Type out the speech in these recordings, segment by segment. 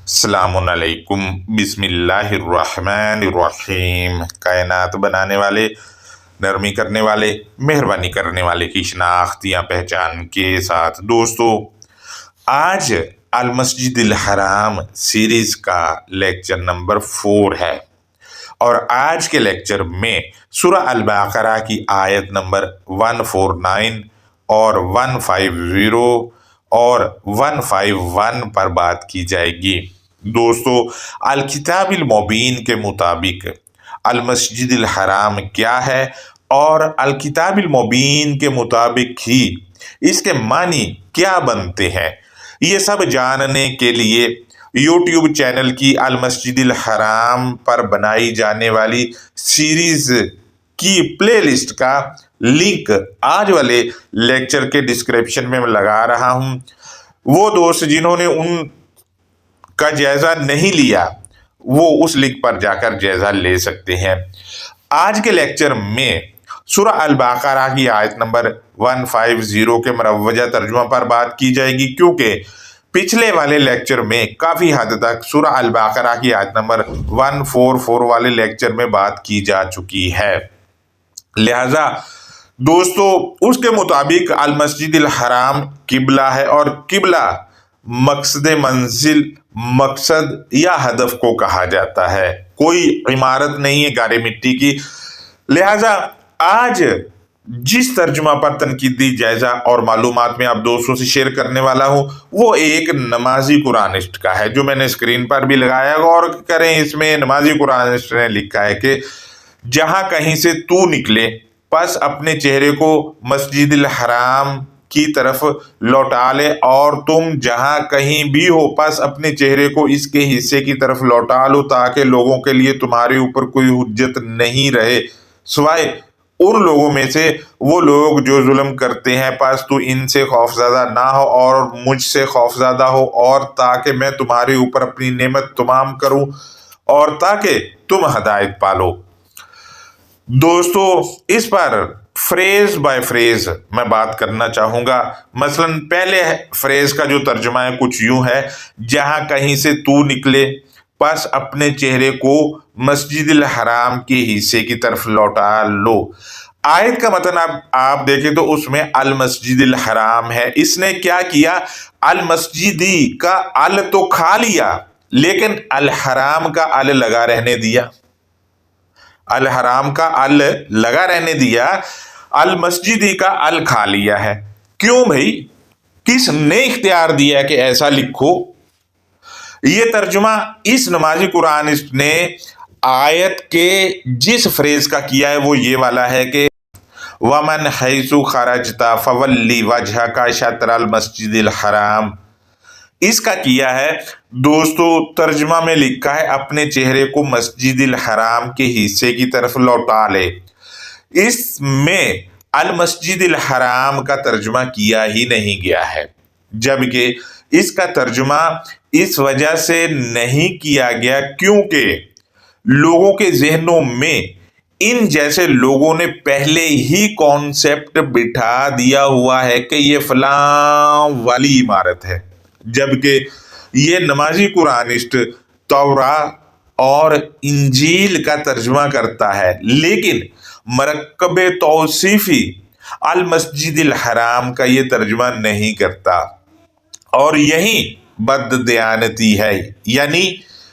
السلام علیکم، بسم اللہ الرحمن الرحیم۔ کائنات بنانے والے، نرمی کرنے والے، مہربانی کرنے والے کی شناخت یا پہچان کے ساتھ دوستو، آج المسجد الحرام سیریز کا لیکچر نمبر 4 ہے، اور آج کے لیکچر میں سورہ البقرہ کی آیت نمبر 149 اور 150 اور 151 پر بات کی جائے گی۔ دوستو، الکتاب المبین کے مطابق المسجد الحرام کیا ہے، اور الکتاب المبین کے مطابق ہی اس کے معنی کیا بنتے ہیں، یہ سب جاننے کے لیے یوٹیوب چینل کی المسجد الحرام پر بنائی جانے والی سیریز کی پلے لسٹ کا لنک آج والے لیکچر کے ڈسکرپشن میں لگا رہا ہوں۔ وہ دوست جنہوں نے ان کا جائزہ نہیں لیا، وہ اس لنک پر جا کر جائزہ لے سکتے ہیں۔ آج کے لیکچر میں سورہ البقرہ کی آیت نمبر 150 کے مروجہ ترجمہ پر بات کی جائے گی، کیونکہ پچھلے والے لیکچر میں کافی حد تک سورہ البقرہ کی آیت نمبر 144 والے لیکچر میں بات کی جا چکی ہے۔ لہذا دوستو، اس کے مطابق المسجد الحرام قبلہ ہے، اور قبلہ مقصد منزل، مقصد یا ہدف کو کہا جاتا ہے، کوئی عمارت نہیں ہے گارے مٹی کی۔ لہذا آج جس ترجمہ پر تنقیدی جائزہ اور معلومات میں آپ دوستوں سے شیئر کرنے والا ہوں، وہ ایک نمازی قرآنسٹ کا ہے، جو میں نے اسکرین پر بھی لگایا۔ غور کریں، اس میں نمازی قرآنسٹ نے لکھا ہے کہ جہاں کہیں سے تو نکلے، پس اپنے چہرے کو مسجد الحرام کی طرف لوٹا لے، اور تم جہاں کہیں بھی ہو، پس اپنے چہرے کو اس کے حصے کی طرف لوٹا لو، تاکہ لوگوں کے لیے تمہارے اوپر کوئی حجت نہیں رہے سوائے ان لوگوں میں سے وہ لوگ جو ظلم کرتے ہیں، پس تو ان سے خوفزدہ نہ ہو اور مجھ سے خوفزدہ ہو، اور تاکہ میں تمہارے اوپر اپنی نعمت تمام کروں، اور تاکہ تم ہدایت پالو۔ دوستو، اس پر فریز بائی فریز میں بات کرنا چاہوں گا۔ مثلا پہلے فریز کا جو ترجمہ ہے کچھ یوں ہے: جہاں کہیں سے تو نکلے، پس اپنے چہرے کو مسجد الحرام کے حصے کی طرف لوٹا لو۔ آیت کا متن آپ دیکھیں تو اس میں المسجد الحرام ہے۔ اس نے کیا کیا؟ المسجدی کا ال تو کھا لیا، لیکن الحرام کا ال لگا رہنے دیا۔ الحرام کا ال لگا رہنے دیا، المسجدی کا ال کھا لیا ہے۔ کیوں بھائی؟ کس نے اختیار دیا کہ ایسا لکھو؟ یہ ترجمہ اس نمازی قرآنسٹ نے آیت کے جس فریز کا کیا ہے وہ یہ والا ہے کہ وَمَنْ حَيْثُ خَرَجْتَ فَوَلِّ وَجْهَكَ شَطْرَ الْمَسْجِدِ الْحَرَامِ۔ اس کا کیا ہے دوستو، ترجمہ میں لکھا ہے اپنے چہرے کو مسجد الحرام کے حصے کی طرف لوٹا لے۔ اس میں المسجد الحرام کا ترجمہ کیا ہی نہیں گیا ہے، جبکہ اس کا ترجمہ اس وجہ سے نہیں کیا گیا کیونکہ لوگوں کے ذہنوں میں ان جیسے لوگوں نے پہلے ہی کانسیپٹ بٹھا دیا ہوا ہے کہ یہ فلاں والی عمارت ہے، جبکہ یہ نمازی قرآنسٹ توراہ اور انجیل کا ترجمہ کرتا ہے، لیکن مرکب توصیفی المسجد الحرام کا یہ ترجمہ نہیں کرتا، اور یہی بد دیانتی ہے، یعنی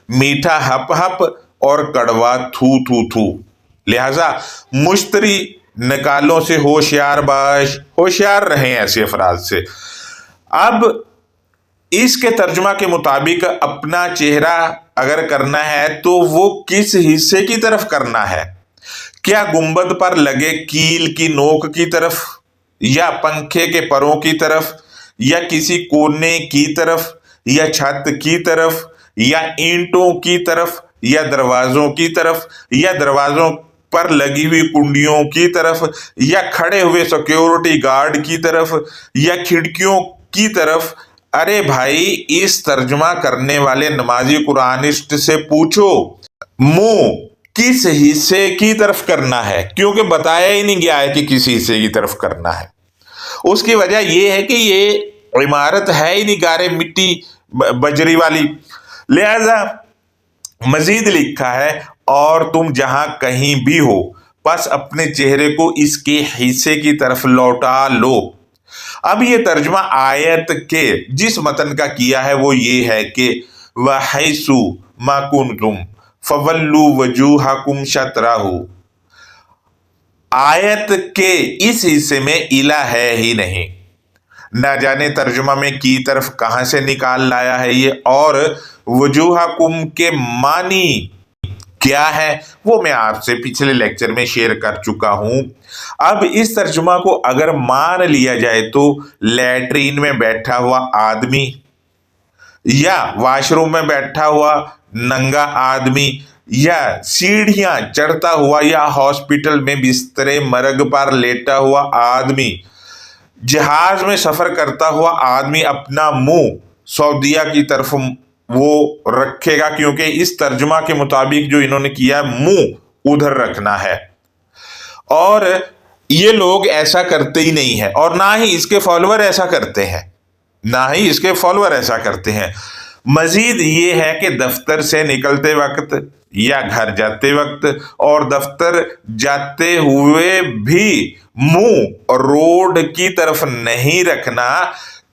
میٹھا ہپ ہپ اور کڑوا تھو تھو تھو۔ لہذا مشتری نکالوں سے ہوشیار رہیں ایسے افراد سے۔ اب اس کے ترجمہ کے مطابق اپنا چہرہ اگر کرنا ہے تو وہ کس حصے کی طرف کرنا ہے؟ کیا گنبد پر لگے کیل کی نوک کی طرف، یا پنکھے کے پروں کی طرف، یا کسی کونے کی طرف، یا چھت کی طرف، یا اینٹوں کی طرف، یا دروازوں کی طرف، یا دروازوں پر لگی ہوئی کنڈیوں کی طرف، یا کھڑے ہوئے سیکیورٹی گارڈ کی طرف، یا کھڑکیوں کی طرف؟ ارے بھائی، اس ترجمہ کرنے والے نمازی قرآنسٹ سے پوچھو منہ کس حصے کی طرف کرنا ہے، کیونکہ بتایا ہی نہیں گیا ہے کہ کس حصے کی طرف کرنا ہے۔ اس کی وجہ یہ ہے کہ یہ عمارت ہے ہی نہیں گارے مٹی بجری والی، لہذا مزید لکھا ہے اور تم جہاں کہیں بھی ہو بس اپنے چہرے کو اس کے حصے کی طرف لوٹا لو۔ اب یہ ترجمہ آیت کے جس متن کا کیا ہے وہ یہ ہے کہ وَحَيْثُ مَا كُنْتُمْ فَوَلُّوا وُجُوهَكُمْ شَطْرَهُ۔ آیت کے اس حصے میں الہ ہے ہی نہیں، نہ جانے ترجمہ میں کی طرف کہاں سے نکال لایا ہے یہ، اور وجوہکم کے معنی کیا ہے وہ میں آپ سے پچھلے لیکچر میں شیئر کر چکا ہوں۔ اب اس ترجمہ کو اگر مان لیا جائے تو لیٹرین میں بیٹھا ہوا آدمی یا واش روم میں بیٹھا ہوا ننگا آدمی یا سیڑھیاں چڑھتا ہوا یا ہاسپٹل میں بستر مرگ پر لیٹا ہوا آدمی، جہاز میں سفر کرتا ہوا آدمی اپنا منہ سعودیہ کی طرف وہ رکھے گا، کیونکہ اس ترجمہ کے مطابق جو انہوں نے کیا منہ ادھر رکھنا ہے، اور یہ لوگ ایسا کرتے ہی نہیں ہیں اور نہ ہی اس کے فالوور ایسا کرتے ہیں، نہ ہی اس کے فالوور ایسا کرتے ہیں۔ مزید یہ ہے کہ دفتر سے نکلتے وقت یا گھر جاتے وقت اور دفتر جاتے ہوئے بھی منہ روڈ کی طرف نہیں رکھنا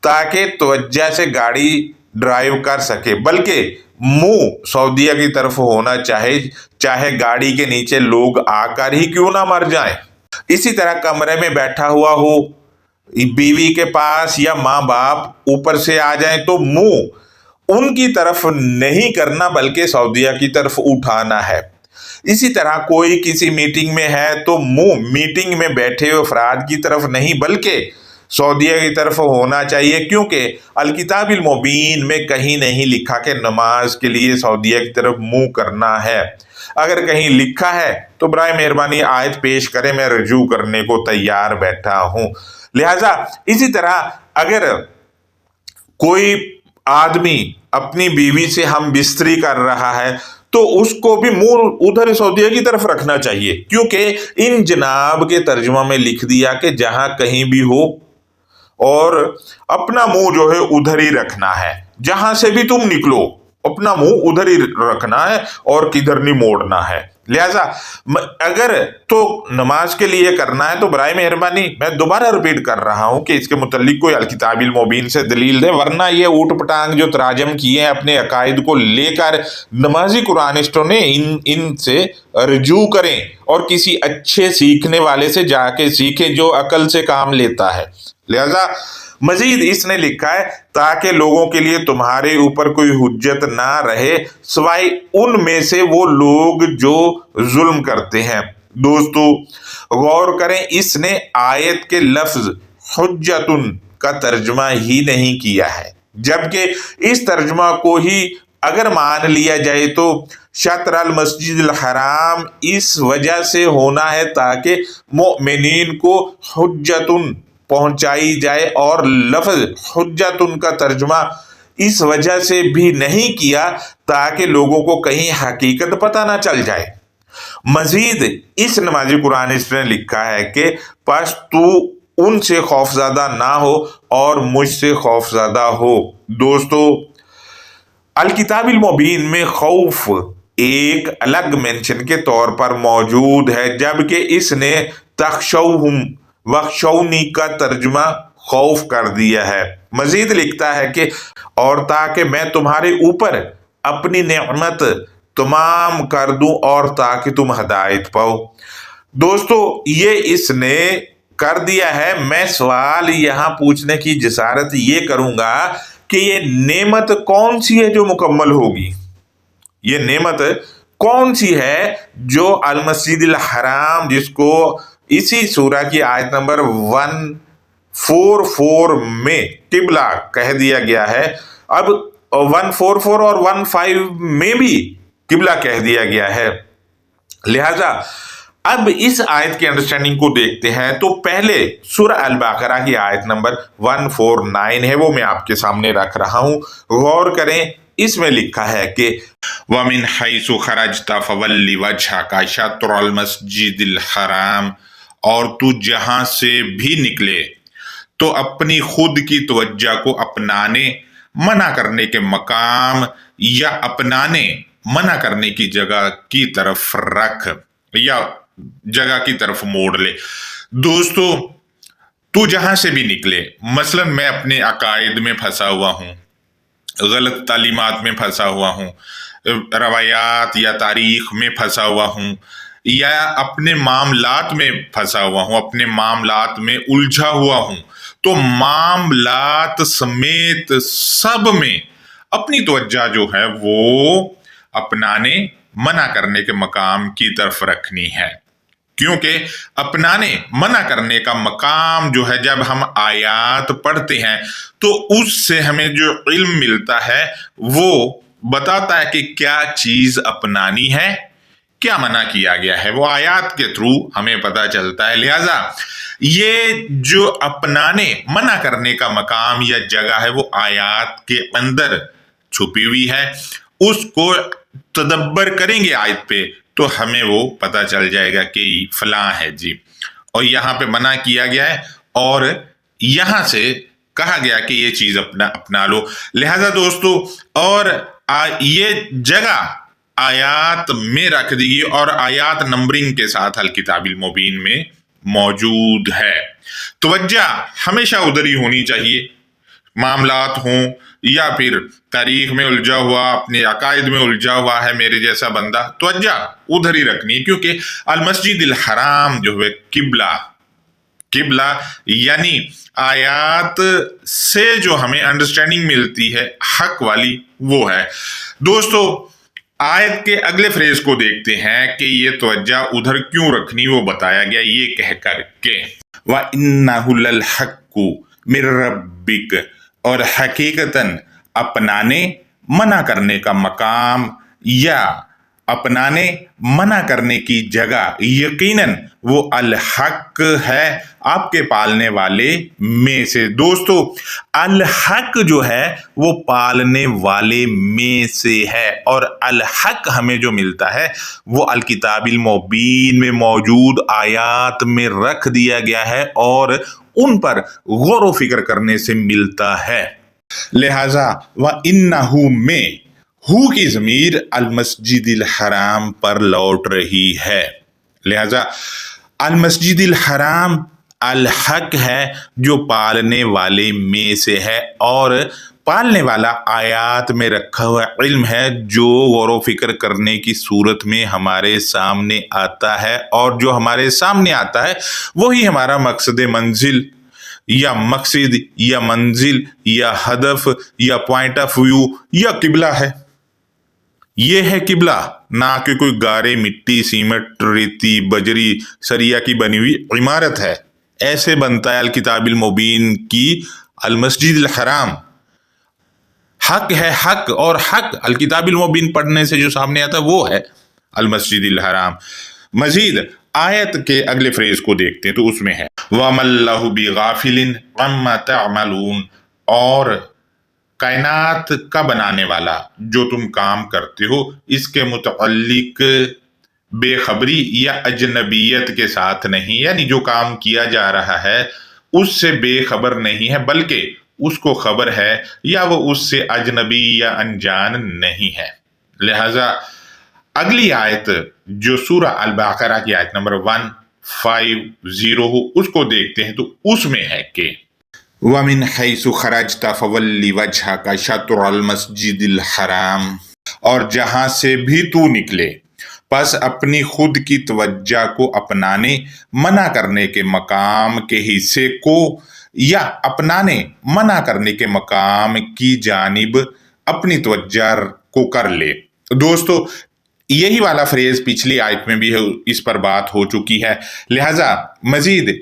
تاکہ توجہ سے گاڑی ڈرائیو کر سکے، بلکہ منہ سعودیہ کی طرف ہونا چاہے گاڑی کے نیچے لوگ آ کر ہی کیوں نہ مر جائیں۔ اسی طرح کمرے میں بیٹھا ہوا ہو، بیوی کے پاس یا ماں باپ اوپر سے آ جائیں تو منہ ان کی طرف نہیں کرنا بلکہ سعودیہ کی طرف اٹھانا ہے۔ اسی طرح کوئی کسی میٹنگ میں ہے تو منہ میٹنگ میں بیٹھے ہوئے افراد کی طرف نہیں بلکہ سعودیہ کی طرف ہونا چاہیے، کیونکہ الکتاب المبین میں کہیں نہیں لکھا کہ نماز کے لیے سعودیہ کی طرف منہ کرنا ہے۔ اگر کہیں لکھا ہے تو برائے مہربانی آیت پیش کریں، میں رجوع کرنے کو تیار بیٹھا ہوں۔ لہٰذا اسی طرح اگر کوئی آدمی اپنی بیوی سے ہم بستری کر رہا ہے تو اس کو بھی منہ ادھر سعودیہ کی طرف رکھنا چاہیے، کیونکہ ان جناب کے ترجمہ میں لکھ دیا کہ جہاں کہیں بھی ہو اور اپنا منہ جو ہے ادھر ہی رکھنا ہے، جہاں سے بھی تم نکلو اپنا منہ ادھر ہی رکھنا ہے اور کدھر نہیں موڑنا ہے۔ لہٰذا اگر تو نماز کے لیے کرنا ہے تو برائے مہربانی میں دوبارہ ریپیٹ کر رہا ہوں کہ اس کے متعلق کوئی الکتاب المبین سے دلیل دے، ورنہ یہ اوٹ پٹانگ جو تراجم کیے ہیں اپنے عقائد کو لے کر نمازی قرآنسٹوں نے ان سے رجوع کریں اور کسی اچھے سیکھنے والے سے جا کے سیکھیں جو عقل سے کام لیتا ہے۔ لہذا مزید اس نے لکھا ہے تاکہ لوگوں کے لیے تمہارے اوپر کوئی حجت نہ رہے سوائے ان میں سے وہ لوگ جو ظلم کرتے ہیں۔ دوستو غور کریں، اس نے آیت کے لفظ حجتن کا ترجمہ ہی نہیں کیا ہے، جبکہ اس ترجمہ کو ہی اگر مان لیا جائے تو شطر المسجد الحرام اس وجہ سے ہونا ہے تاکہ مؤمنین کو حجتن پہنچائی جائے، اور لفظ حجتن کا ترجمہ اس وجہ سے بھی نہیں کیا تاکہ لوگوں کو کہیں حقیقت پتہ نہ چل جائے۔ مزید اس نمازی قرآنسٹ نے لکھا ہے کہ پس تو ان سے خوف زدہ نہ ہو اور مجھ سے خوف زدہ ہو۔ دوستو الکتاب المبین میں خوف ایک الگ مینشن کے طور پر موجود ہے، جبکہ اس نے تخشوہم وخشونی کا ترجمہ خوف کر دیا ہے۔ مزید لکھتا ہے کہ اور تاکہ میں تمہارے اوپر اپنی نعمت تمام کر دوں اور تاکہ تم ہدایت پاؤ۔ دوستو یہ اس نے کر دیا ہے۔ میں سوال یہاں پوچھنے کی جسارت یہ کروں گا کہ یہ نعمت کون سی ہے جو مکمل ہوگی؟ یہ نعمت کون سی ہے جو المسجد الحرام، جس کو اسی سورہ کی آیت نمبر 144 میں قبلہ کہہ دیا گیا ہے، اب 144 اور 15 میں بھی قبلہ کہہ دیا گیا ہے۔ لہذا اب اس آیت کی انڈرسٹینڈنگ کو دیکھتے ہیں تو پہلے سورہ البقرہ کی آیت نمبر 149 ہے، وہ میں آپ کے سامنے رکھ رہا ہوں، غور کریں۔ اس میں لکھا ہے کہ وَمِنْ حَيْثُ خَرَجْتَ فَوَلِّ وَجْهَكَ شَطْرَ الْمَسْجِدِ الْحَرَامِ، اور تو جہاں سے بھی نکلے تو اپنی خود کی توجہ کو اپنانے منع کرنے کے مقام یا اپنانے منع کرنے کی جگہ کی طرف رکھ یا جگہ کی طرف موڑ لے۔ دوستو، تو جہاں سے بھی نکلے، مثلا میں اپنے عقائد میں پھنسا ہوا ہوں، غلط تعلیمات میں پھنسا ہوا ہوں، روایات یا تاریخ میں پھنسا ہوا ہوں، یا اپنے معاملات میں پھنسا ہوا ہوں، اپنے معاملات میں الجھا ہوا ہوں، تو معاملات سمیت سب میں اپنی توجہ جو ہے وہ اپنانے منع کرنے کے مقام کی طرف رکھنی ہے، کیونکہ اپنانے منع کرنے کا مقام جو ہے، جب ہم آیات پڑھتے ہیں تو اس سے ہمیں جو علم ملتا ہے وہ بتاتا ہے کہ کیا چیز اپنانی ہے، کیا منع کیا گیا ہے، وہ آیات کے تھرو ہمیں پتہ چلتا ہے۔ لہٰذا یہ جو اپنانے منع کرنے کا مقام یا جگہ ہے وہ آیات کے اندر چھپی ہوئی ہے، اس کو تدبر کریں گے آیت پہ تو ہمیں وہ پتہ چل جائے گا کہ فلاں ہے جی، اور یہاں پہ منع کیا گیا ہے اور یہاں سے کہا گیا کہ یہ چیز اپنا لو۔ لہذا دوستو، اور یہ جگہ آیات میں رکھ دی گئی اور آیات نمبرنگ کے ساتھ الکتاب المبین میں موجود ہے۔ توجہ ہمیشہ ادھر ہی ہونی چاہیے، معاملات ہوں یا پھر تاریخ میں الجھا ہوا، اپنے عقائد میں الجھا ہوا ہے میرے جیسا بندہ، توجہ ادھر ہی رکھنی ہے، کیونکہ المسجد الحرام جو ہے قبلہ یعنی آیات سے جو ہمیں انڈرسٹینڈنگ ملتی ہے حق والی وہ ہے۔ دوستو، آیت کے اگلے فریز کو دیکھتے ہیں کہ یہ توجہ ادھر کیوں رکھنی، وہ بتایا گیا یہ کہہ کر کے وَإِنَّهُ لَلْحَقُّ مِن رَبِّكَ، اور حقیقتاً اپنانے منع کرنے کا مقام یا اپنانے منع کرنے کی جگہ یقیناً وہ الحق ہے آپ کے پالنے والے میں سے۔ دوستو، الحق جو ہے وہ پالنے والے میں سے ہے، اور الحق ہمیں جو ملتا ہے وہ الکتاب المبین میں موجود آیات میں رکھ دیا گیا ہے اور ان پر غور و فکر کرنے سے ملتا ہے۔ لہٰذا وَإِنَّهُ میں ہو کی ضمیر المسجد الحرام پر لوٹ رہی ہے، لہذا المسجد الحرام الحق ہے جو پالنے والے میں سے ہے، اور پالنے والا آیات میں رکھا ہوا علم ہے جو غور و فکر کرنے کی صورت میں ہمارے سامنے آتا ہے، اور جو ہمارے سامنے آتا ہے وہی ہمارا مقصد منزل یا مقصد یا منزل یا ہدف یا پوائنٹ آف ویو یا قبلہ ہے۔ یہ ہے قبلہ، نہ کہ کوئی گارے، مٹی، سیمنٹ، ریتی، بجری، سریا کی بنی ہوئی عمارت ہے۔ ایسے بنتا ہے الکتاب المبین کی المسجد الحرام۔ حق ہے، حق، اور حق الکتاب المبین پڑھنے سے جو سامنے آتا ہے وہ ہے المسجد الحرام۔ مزید آیت کے اگلے فریز کو دیکھتے ہیں تو اس میں ہے وَمَا اللَّهُ بِغَافِلٍ عَمَّا تَعْمَلُونَ، اور کائنات کا بنانے والا جو تم کام کرتے ہو اس کے متعلق بے خبری یا اجنبیت کے ساتھ نہیں، یعنی جو کام کیا جا رہا ہے اس سے بے خبر نہیں ہے، بلکہ اس کو خبر ہے یا وہ اس سے اجنبی یا انجان نہیں ہے۔ لہذا اگلی آیت جو سورہ البقرہ کی آیت نمبر 150 ہو اس کو دیکھتے ہیں تو اس میں ہے کہ وَمِنْ حَيْثُ خَرَجْتَ فَوَلِّ وَجْهَكَ شَطْرَ الْمَسْجِدِ الْحَرَامِ، اور جہاں سے بھی تو نکلے پس اپنی خود کی توجہ کو اپنانے منع کرنے کے مقام کے حصے کو یا اپنانے منع کرنے کے مقام کی جانب اپنی توجہ کو کر لے۔ دوستو، یہی والا فریز پچھلی آیت میں بھی ہے، اس پر بات ہو چکی ہے، لہٰذا مزید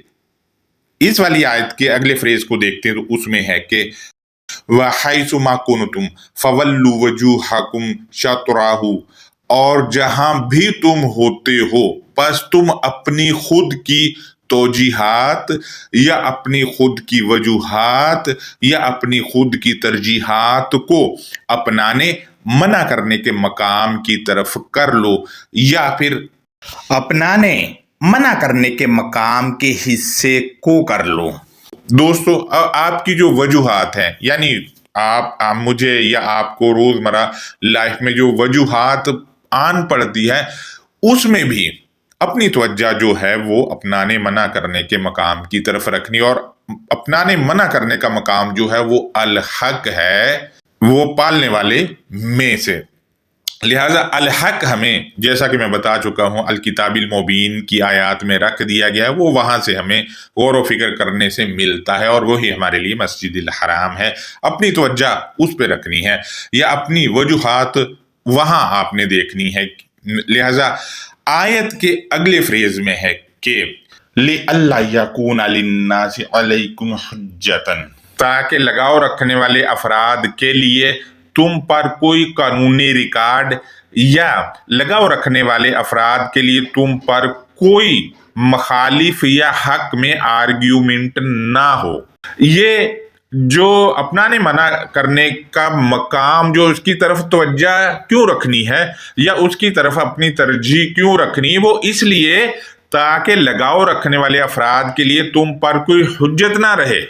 اس والی آیت کے اگلے فریز کو دیکھتے ہیں تو اس میں ہے کہ وَحَيْثُ مَا كُنْتُمْ فَوَلُّوا وُجُوهَكُمْ شَطْرَهُ، اور جہاں بھی تم ہوتے ہو پس تم اپنی خود کی توجیحات یا اپنی خود کی وجوہات یا اپنی خود کی ترجیحات کو اپنانے منع کرنے کے مقام کی طرف کر لو، یا پھر اپنانے منع کرنے کے مقام کے حصے کو کر لو۔ دوستو، آپ کی جو وجوہات ہیں، یعنی مجھے یا آپ کو روزمرہ لائف میں جو وجوہات آن پڑتی ہے اس میں بھی اپنی توجہ جو ہے وہ اپنانے منع کرنے کے مقام کی طرف رکھنی، اور اپنانے منع کرنے کا مقام جو ہے وہ الحق ہے، وہ پالنے والے میں سے۔ لہٰذا الحق ہمیں، جیسا کہ میں بتا چکا ہوں، الکتاب المبین کی آیات میں رکھ دیا گیا ہے، وہ وہاں سے ہمیں غور و فکر کرنے سے ملتا ہے، اور وہی ہمارے لیے مسجد الحرام ہے۔ اپنی توجہ اس پہ رکھنی ہے، یا اپنی وجوہات وہاں آپ نے دیکھنی ہے۔ لہٰذا آیت کے اگلے فریز میں ہے کہ لِأَلَّا يَكُونَ لِلنَّاسِ عَلَيْكُمْ حُجَّةً، تاکہ لگاؤ رکھنے والے افراد کے لیے تم پر کوئی قانونی ریکارڈ، یا لگاؤ رکھنے والے افراد کے لیے تم پر کوئی مخالف یا حق میں آرگیومنٹ نہ ہو۔ یہ جو اپنانے منع کرنے کا مقام، جو اس کی طرف توجہ کیوں رکھنی ہے یا اس کی طرف اپنی ترجیح کیوں رکھنی ہے، وہ اس لیے تاکہ لگاؤ رکھنے والے افراد کے لیے تم پر کوئی حجت نہ رہے۔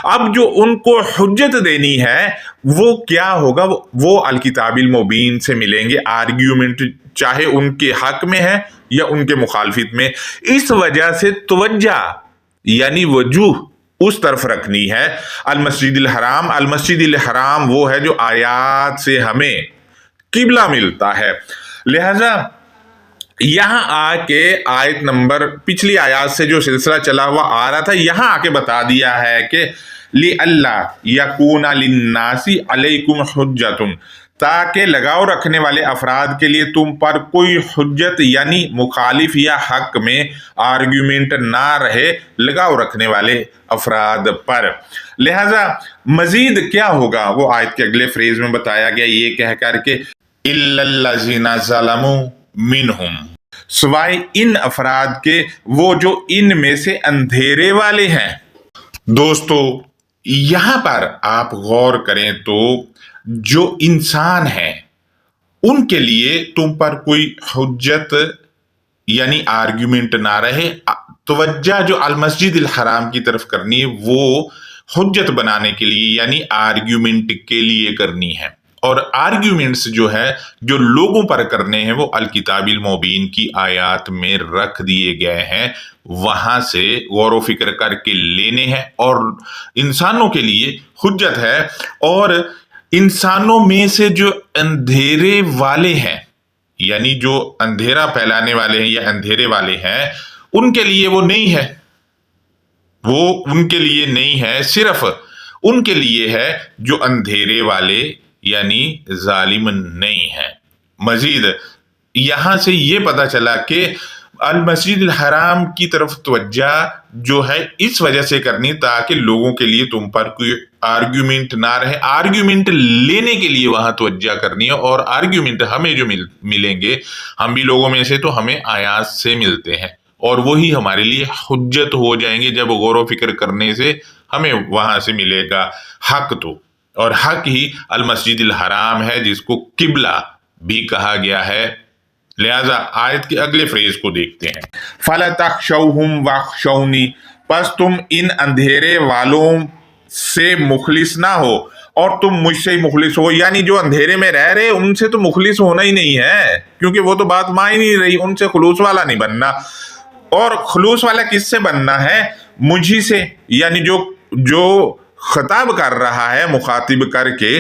اب جو ان کو حجت دینی ہے وہ کیا ہوگا؟ وہ الکتاب المبین سے ملیں گے، آرگیومنٹ چاہے ان کے حق میں ہے یا ان کے مخالفت میں۔ اس وجہ سے توجہ یعنی وجوہ اس طرف رکھنی ہے۔ المسجد الحرام، المسجد الحرام وہ ہے جو آیات سے ہمیں قبلہ ملتا ہے۔ لہذا یہاں آ کے آیت نمبر، پچھلی آیات سے جو سلسلہ چلا ہوا آ رہا تھا، یہاں آ کے بتا دیا ہے کہ لِأَلَّا يَكُونَ لِلنَّاسِ عَلَيْكُمْ حُجَّةٌ، تاکہ لگاؤ رکھنے والے افراد کے لیے تم پر کوئی حجت یعنی مخالف یا حق میں آرگیومنٹ نہ رہے لگاؤ رکھنے والے افراد پر۔ لہذا مزید کیا ہوگا وہ آیت کے اگلے فریز میں بتایا گیا، یہ کہہ کر کے إِلَّا الَّذِينَ ظَلَمُوا مِنْهُمْ، سوائے ان افراد کے وہ جو ان میں سے اندھیرے والے ہیں۔ دوستو یہاں پر آپ غور کریں تو جو انسان ہیں ان کے لیے تم پر کوئی حجت یعنی آرگیومنٹ نہ رہے۔ توجہ جو المسجد الحرام کی طرف کرنی ہے وہ حجت بنانے کے لیے یعنی آرگیومنٹ کے لیے کرنی ہے، اور آرگیومنٹس جو ہے جو لوگوں پر کرنے ہیں وہ الکتاب المبین کی آیات میں رکھ دیے گئے ہیں، وہاں سے غور و فکر کر کے لینے ہیں، اور انسانوں کے لیے حجت ہے۔ اور انسانوں میں سے جو اندھیرے والے ہیں یعنی جو اندھیرا پھیلانے والے ہیں یا اندھیرے والے ہیں، ان کے لیے وہ نہیں ہے، وہ ان کے لیے نہیں ہے، صرف ان کے لیے ہے جو اندھیرے والے یعنی ظالم نہیں ہے۔ مزید یہاں سے یہ پتا چلا کہ المسجد الحرام کی طرف توجہ جو ہے اس وجہ سے کرنی تاکہ لوگوں کے لیے تم پر کوئی آرگیومنٹ نہ رہے، آرگیومنٹ لینے کے لیے وہاں توجہ کرنی ہے، اور آرگیومنٹ ہمیں جو ملیں گے، ہم بھی لوگوں میں سے تو ہمیں آیات سے ملتے ہیں، اور وہی ہمارے لیے حجت ہو جائیں گے جب غور و فکر کرنے سے ہمیں وہاں سے ملے گا حق تو، اور حق ہی المسجد الحرام ہے جس کو قبلہ بھی کہا گیا ہے۔ لہذا آیت کے اگلے فریز کو دیکھتے ہیں، فَلَا تَخْشَوْهُمْ وَاخْشَوْنِي، پس تم ان اندھیرے والوں سے مخلص نہ ہو اور تم مجھ سے مخلص ہو۔ یعنی جو اندھیرے میں رہ رہے ان سے تو مخلص ہونا ہی نہیں ہے، کیونکہ وہ تو بات مان نہیں رہی، ان سے خلوص والا نہیں بننا۔ اور خلوص والا کس سے بننا ہے؟ مجھی سے، یعنی جو خطاب کر رہا ہے مخاطب کر کے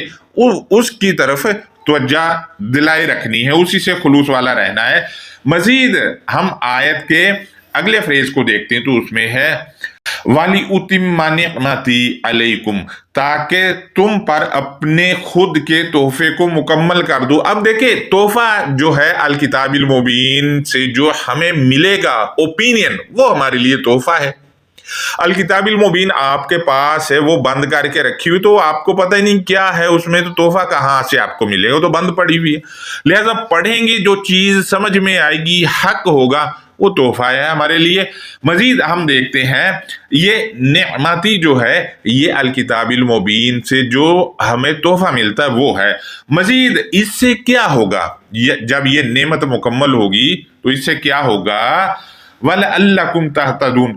اس کی طرف توجہ دلائی رکھنی ہے، اسی سے خلوص والا رہنا ہے۔ مزید ہم آیت کے اگلے فریز کو دیکھتے ہیں تو اس میں ہے وَلِأُتِمَّ نِعْمَتِي عَلَيْكُمْ، تاکہ تم پر اپنے خود کے تحفے کو مکمل کر دو۔ اب دیکھیں تحفہ جو ہے الکتاب المبین سے جو ہمیں ملے گا، اوپینین، وہ ہمارے لیے تحفہ ہے۔ الکتاب المبین آپ کے پاس ہے، وہ بند کر کے رکھی ہوئی، تو آپ کو پتہ ہی نہیں کیا ہے اس میں، تو تحفہ کہاں سے آپ کو ملے گا، تو بند پڑی ہوئی ہے۔ لہٰذا پڑھیں گے، جو چیز سمجھ میں آئے گی، حق ہوگا، وہ تحفہ ہے ہمارے لیے۔ مزید ہم دیکھتے ہیں یہ نعمتی جو ہے یہ الکتاب المبین سے جو ہمیں تحفہ ملتا ہے وہ ہے۔ مزید اس سے کیا ہوگا؟ جب یہ نعمت مکمل ہوگی تو اس سے کیا ہوگا؟ وَلَعَلَّكُمْ تَهْتَدُونَ،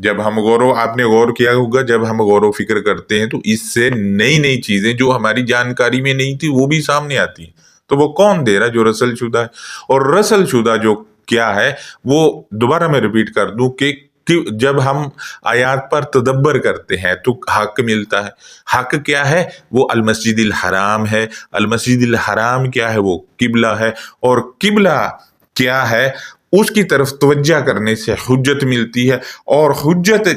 جب ہم آپ نے غور کیا ہوگا، جب ہم غور و فکر کرتے ہیں تو اس سے نئی نئی چیزیں جو ہماری جانکاری میں نہیں تھی وہ بھی سامنے آتی ہیں۔ تو وہ کون دے رہا ہے؟ جو رسل شدہ ہے۔ اور رسل شدہ جو کیا ہے، وہ دوبارہ میں ریپیٹ کر دوں کہ جب ہم آیات پر تدبر کرتے ہیں تو حق ملتا ہے۔ حق کیا ہے؟ وہ المسجد الحرام ہے۔ المسجد الحرام کیا ہے؟ وہ قبلہ ہے۔ اور قبلہ کیا ہے؟ اس کی طرف توجہ کرنے سے حجت ملتی ہے۔ اور حجت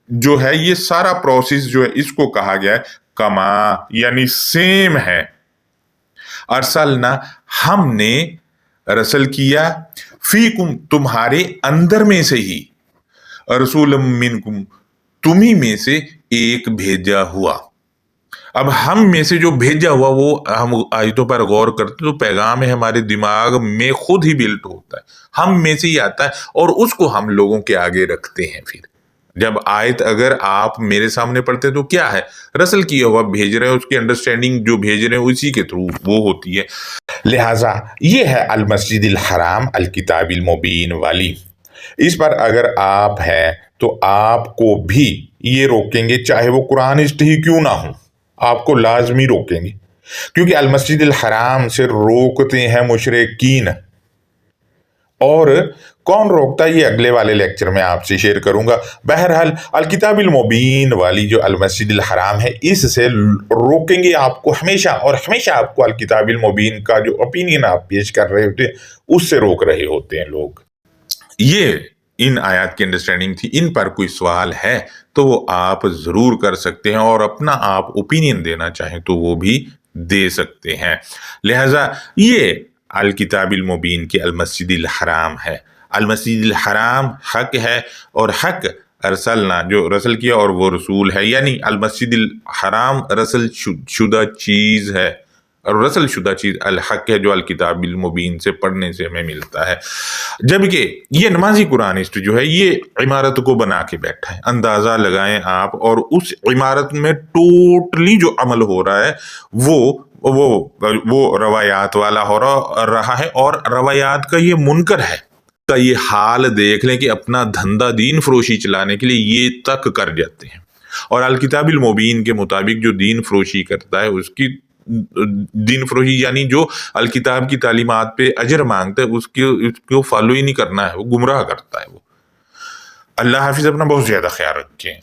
جو ہے، یہ سارا پروسیس جو ہے اس کو کہا گیا ہے کما، یعنی سیم ہے۔ ارسلنا، ہم نے رسل کیا، فیکم، تمہارے اندر میں سے ہی، رسول منکم، تمہیں میں سے ایک بھیجا ہوا۔ اب ہم میں سے جو بھیجا ہوا، وہ ہم آیتوں پر غور کرتے تو پیغام ہے ہمارے دماغ میں خود ہی بلٹ ہوتا ہے، ہم میں سے ہی آتا ہے، اور اس کو ہم لوگوں کے آگے رکھتے ہیں۔ پھر جب آیت اگر آپ میرے سامنے پڑھتے تو کیا ہے؟ رسل کیا ہوا بھیج رہے ہیں، اس کی انڈرسٹینڈنگ جو بھیج رہے ہیں اسی کے تھرو وہ ہوتی ہے۔ لہٰذا یہ ہے المسجد الحرام الکتاب المبین والی۔ اس پر اگر آپ ہے تو آپ کو بھی یہ روکیں گے، چاہے وہ قرآنسٹ ہی کیوں نہ ہوں، آپ کو لازمی روکیں گے، کیونکہ المسجد الحرام سے روکتے ہیں مشرکین۔ اور کون روکتا ہے، یہ اگلے والے لیکچر میں آپ سے شیئر کروں گا۔ بہرحال الکتاب المبین والی جو المسجد الحرام ہے، اس سے روکیں گے آپ کو ہمیشہ، اور ہمیشہ آپ کو الکتاب المبین کا جو اپینین آپ پیش کر رہے ہوتے ہیں اس سے روک رہے ہوتے ہیں لوگ۔ یہ ان آیات کی انڈرسٹینڈنگ تھی۔ ان پر کوئی سوال ہے تو وہ آپ ضرور کر سکتے ہیں، اور اپنا آپ اوپینین دینا چاہیں تو وہ بھی دے سکتے ہیں۔ لہٰذا یہ الکتاب المبین کے المسجد الحرام ہے۔ المسجد الحرام حق ہے، اور حق ارسلنا جو رسل کیا اور وہ رسول ہے، یعنی المسجد الحرام رسل شدہ چیز ہے، اور رسل شدہ چیز الحق ہے جو الکتاب المبین سے پڑھنے سے ہمیں ملتا ہے۔ جبکہ یہ نمازی قرآنسٹ جو ہے یہ عمارت کو بنا کے بیٹھا ہے۔ اندازہ لگائیں آپ، اور اس عمارت میں ٹوٹلی جو عمل ہو رہا ہے وہ روایات والا ہو رہا ہے، اور روایات کا یہ منکر ہے کا یہ حال دیکھ لیں کہ اپنا دھندا دین فروشی چلانے کے لیے یہ تک کر جاتے ہیں۔ اور الکتاب المبین کے مطابق جو دین فروشی کرتا ہے، اس کی دین فروشی یعنی جو الکتاب کی تعلیمات پہ اجر مانگتا ہے، اس کو فالو ہی نہیں کرنا ہے، وہ گمراہ کرتا ہے وہ۔ اللہ حافظ، اپنا بہت زیادہ خیال رکھیں۔